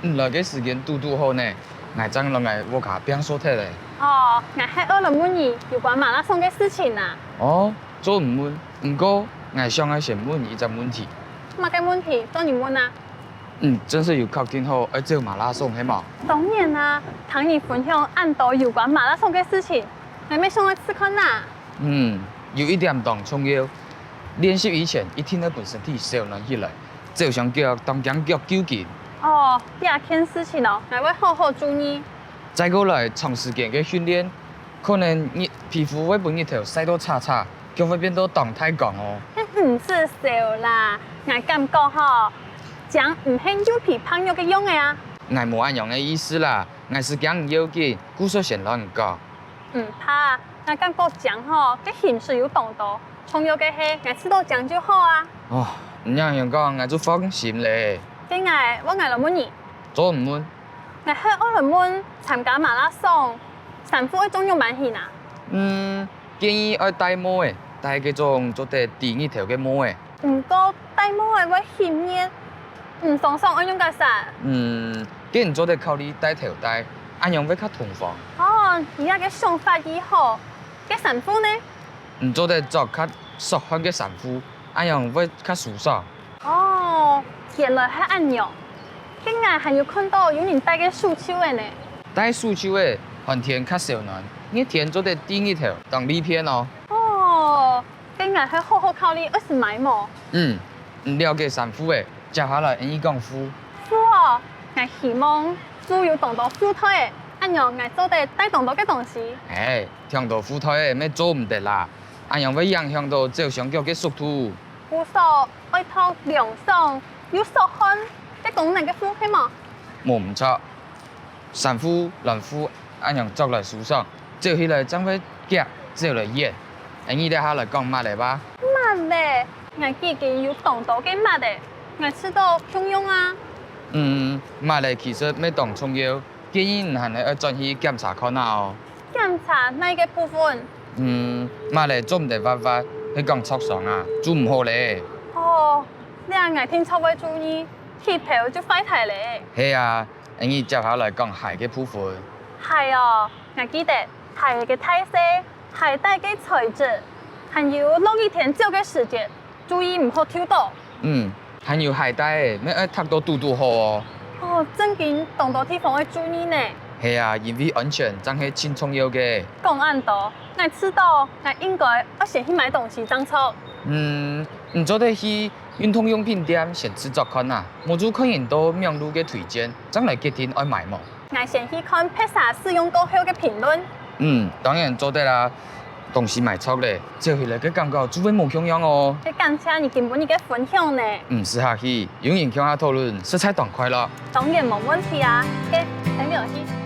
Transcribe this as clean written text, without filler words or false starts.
來個時間拄好呢，我將來我卡變數體嘞。哦，我係學了問你有關馬拉松的事情啊。哦，做唔問，不過我想要先問一個問題。乜嘅問題？當你問啊。真是有確定好要做馬拉松係嘛？當然啦，聽你分享咁多有關馬拉松的事情，我咪想來試看啦。有一點當重要。練習以前一定要把身體燒暖起來，就像腳當將腳揪緊。哦，呢件事情哦，我會好好注意。再過來長時間嘅訓練，可能你皮膚會被日頭曬到叉叉，腳會變到動太強哦。唔是笑啦，我感覺吼，講唔係有皮胖肉嘅用嘅啊。我冇按樣嘅意思啦，我是講唔要緊，故說先亂講。唔怕，我感覺講吼，嘅形式有動到，重要嘅係我知道講就好啊。哦，唔樣講，我就放心咧。今日我嚟問你，做唔問？我去奧倫門參加馬拉松，衫褲嘅重要蠻險啊。建議要戴帽誒，戴嗰種做得第二條嘅帽誒。唔過戴帽係會顯熱，唔爽爽我用個啥？既然做得靠你戴頭戴，按樣會較通風。哦，而家嘅想法以後，嘅衫褲呢？唔做得着較適合嘅衫褲，按樣會較舒爽。哦，原來係咁樣。今日還有看到有人戴個束手的呢。戴束手的寒天較少暖，熱天做得第二條當禮片哦。哦，今日係好好考慮20買麼？唔了解衫褲的，接下來容易講褲。褲哦，我希望褲有動到褲腿的，咁樣我做得帶動到嘅東西。聽到褲腿的咩做唔得啦，咁樣會影響到照相腳嘅速度。我說愛套涼爽有手汗嘅功能嘅褲係麼？冇唔錯，衫褲、涼褲咁樣着來舒爽，照起來將會夾，照來熱。咁依啲下來講乜嚟吧？乜咧？我自己有動到嘅乜咧？我知道重用啊。乜嚟其實咩當重要，建議唔係要轉去檢查看下哦。檢查哪個部分？乜嚟做唔得發發，去講挫傷啊，做唔好咧。哦，你阿眼聽錯位注意，起泡就快睇咧。係啊，咁依接下來講鞋嘅部分。係哦，我記得鞋嘅態勢、鞋帶嘅材質，還有落雨天照嘅時節，注意唔好跳到。還有鞋帶，咩要踢到嘟好哦。哦，正經動到地方要注意呢。係啊，因為安全真係真重要嘅。講咁多，我知道我應該要先去買東西裝錯。唔做得去運動用品店先試着看啊，冇做看人到名錄嘅推薦，將來決定愛買麼？我先去看披薩使用過後嘅評論。當然做得啦，東西買錯咧，照起來嘅感覺就會冇同樣哦。你感謝你根本你嘅分享呢。唔是客氣，有人向下討論，實在當快樂。當然冇問題啊，嘅，等你落去。